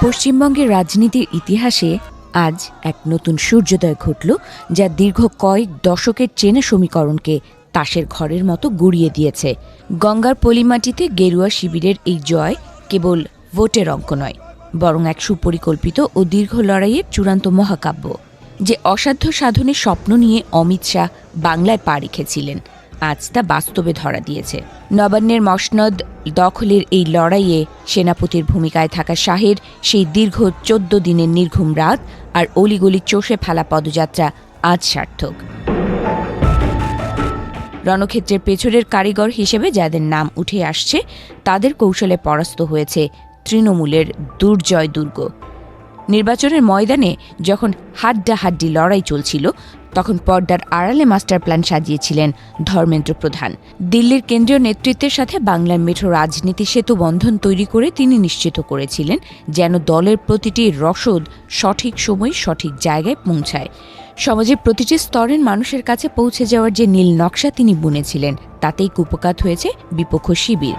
পশ্চিমবঙ্গের রাজনীতির ইতিহাসে আজ এক নতুন সূর্যোদয় ঘটল, যা দীর্ঘ কয়েক দশকের চেনা সমীকরণকে তাসের ঘরের মতো গুড়িয়ে দিয়েছে। গঙ্গার পলিমাটিতে গেরুয়া শিবিরের এই জয় কেবল ভোটের অঙ্ক নয়, বরং এক সুপরিকল্পিত ও দীর্ঘ লড়াইয়ের চূড়ান্ত মহাকাব্য। যে অসাধ্য সাধনের স্বপ্ন নিয়ে অমিত শাহ বাংলায় পা রেখেছিলেন, আজ তা বাস্তবে ধরা দিয়েছে। নবান্নের মসনদ দখলের এই লড়াইয়ে সেনাপতির ভূমিকায় থাকা শাহের সেই দীর্ঘ 14 দিনের নির্ঘুম রাত আর অলিগলি চষে ফেলা পদযাত্রা আজ সার্থক। রণক্ষেত্রের পেছনের কারিগর হিসেবে যাদের নাম উঠে আসছে, তাদের কৌশলে পরাস্ত হয়েছে তৃণমূলের দুর্জয় দুর্গ। নির্বাচনের ময়দানে যখন হাড্ডাহাড্ডি লড়াই চলছিল, তখন পর্দার আড়ালে মাস্টার প্ল্যান সাজিয়েছিলেন ধর্মেন্দ্র প্রধান। দিল্লির কেন্দ্রীয় নেতৃত্বের সাথে বাংলার মেঠো রাজনীতি সেতু বন্ধন তৈরি করে তিনি নিশ্চিত করেছিলেন যেন দলের প্রতিটি রসদ সঠিক সময় সঠিক জায়গায় পৌঁছায়। সমাজের প্রতিটি স্তরের মানুষের কাছে পৌঁছে যাওয়ার যে নীল নকশা তিনি বুনেছিলেন, তাতেই কুপকাত হয়েছে বিপক্ষ শিবির।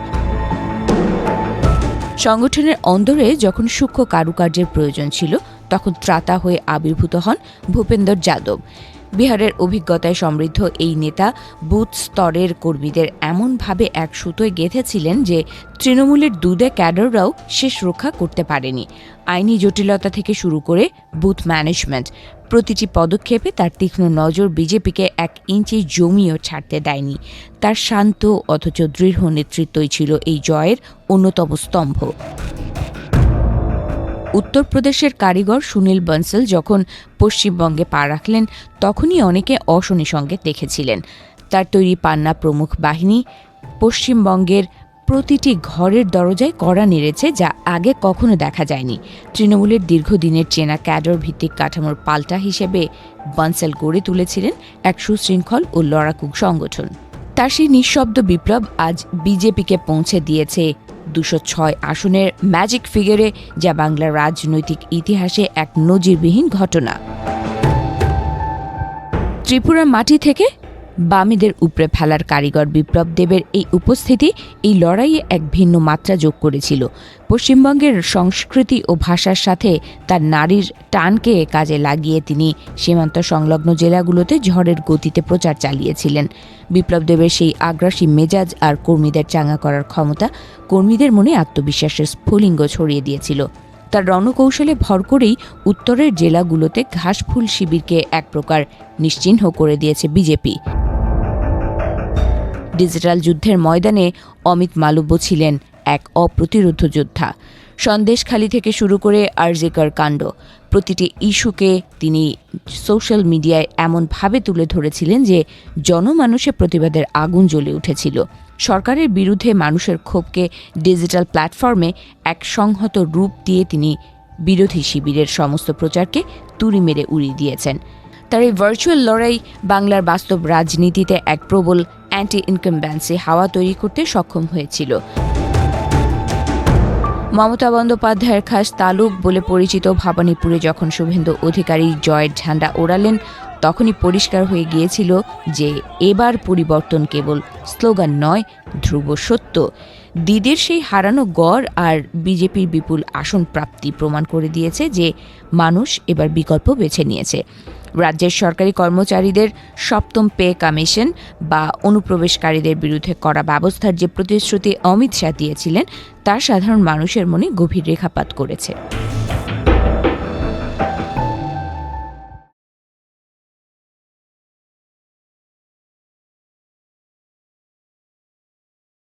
সংগঠনের অন্দরে যখন সূক্ষ্ম কারুকার্যের প্রয়োজন ছিল, তখন ত্রাতা হয়ে আবির্ভূত হন ভূপেন্দর যাদব। বিহারের অভিজ্ঞতায় সমৃদ্ধ এই নেতা বুথ স্তরের কর্মীদের এমনভাবে এক সুতোয় গেঁথেছিলেন যে তৃণমূলের দুধে ক্যাডাররাও শেষ রক্ষা করতে পারেনি। আইনি জটিলতা থেকে শুরু করে বুথ ম্যানেজমেন্ট, প্রতিটি পদক্ষেপে তার তীক্ষ্ণ নজর বিজেপিকে 1 ইঞ্চি জমিও ছাড়তে দেয়নি। তার শান্ত অথচ দৃঢ় নেতৃত্বই ছিল এই জয়ের অন্যতম স্তম্ভ। উত্তরপ্রদেশের কারিগর সুনীল বনসল যখন পশ্চিমবঙ্গে পা রাখলেন, তখনই অনেকে অশনি সঙ্গে দেখেছিলেন। তার তৈরি পান্না প্রমুখ বাহিনী পশ্চিমবঙ্গের প্রতিটি ঘরের দরজায় কড়া নেড়েছে, যা আগে কখনো দেখা যায়নি। তৃণমূলের দীর্ঘদিনের চেনা ক্যাডার ভিত্তিক কাঠামোর পাল্টা হিসেবে বনসল গড়ে তুলেছিলেন এক সুশৃঙ্খল ও লড়াকু সংগঠন। তার সেই নিঃশব্দ বিপ্লব আজ বিজেপিকে পৌঁছে দিয়েছে 206 আসনের ম্যাজিক ফিগারে, যা বাংলার রাজনৈতিক ইতিহাসে এক নজিরবিহীন ঘটনা। ত্রিপুরার মাটি থেকে বামেদের উপড়ে ফেলার কারিগর বিপ্লব দেবের এই উপস্থিতি এই লড়াইয়ে এক ভিন্ন মাত্রা যোগ করেছিল। পশ্চিমবঙ্গের সংস্কৃতি ও ভাষার সাথে তার নারীর টানকে কাজে লাগিয়ে তিনি সীমান্ত সংলগ্ন জেলাগুলোতে ঝড়ের গতিতে প্রচার চালিয়েছিলেন। বিপ্লব দেবের সেই আগ্রাসী মেজাজ আর কর্মীদের চাঙ্গা করার ক্ষমতা কর্মীদের মনে আত্মবিশ্বাসের স্ফুলিঙ্গ ছড়িয়ে দিয়েছিল। তার রণকৌশলে ভর করেই উত্তরের জেলাগুলোতে ঘাসফুল শিবিরকে এক প্রকার নিশ্চিহ্ন করে দিয়েছে বিজেপি। ডিজিটাল যুদ্ধের ময়দানে অমিত মালব্য ছিলেন এক অপ্রতিরোধ্য যোদ্ধা। সন্দেশখালি থেকে শুরু করে আরজিকর কাণ্ড, প্রতিটি ইস্যুকে তিনি সোশ্যাল মিডিয়ায় এমনভাবে তুলে ধরেছিলেন যে জনমানুষে প্রতিবাদের আগুন জ্বলে উঠেছিল। সরকারের বিরুদ্ধে মানুষের ক্ষোভকে ডিজিটাল প্ল্যাটফর্মে এক সংহত রূপ দিয়ে তিনি বিরোধী শিবিরের সমস্ত প্রচারকে তুড়ি মেরে উড়িয়ে দিয়েছেন। তার এই ভার্চুয়াল লড়াই বাংলার বাস্তব রাজনীতিতে এক প্রবল অ্যান্টি ইনকামব্যান্সি হাওয়া তৈরি করতে সক্ষম হয়েছিল। মমতা বন্দ্যোপাধ্যায়ের খাস তালুক বলে পরিচিত ভবানীপুরে যখন শুভেন্দু অধিকারী জয়ের ঝান্ডা ওড়ালেন, তখনই পরিষ্কার হয়ে গিয়েছিল যে এবার পরিবর্তন কেবল স্লোগান নয়, ধ্রুব সত্য। দিদির সেই হারানো গড় আর বিজেপির বিপুল আসন প্রাপ্তি প্রমাণ করে দিয়েছে যে মানুষ এবার বিকল্প বেছে নিয়েছে। রাজ্যের সরকারি কর্মচারীদের 7ম পে কমিশন বা অনুপ্রবেশকারীদের বিরুদ্ধে করা ব্যবস্থার যে প্রতিশ্রুতি অমিত শাহ দিয়েছিলেন, তা সাধারণ মানুষের মনে গভীর রেখাপাত করেছে।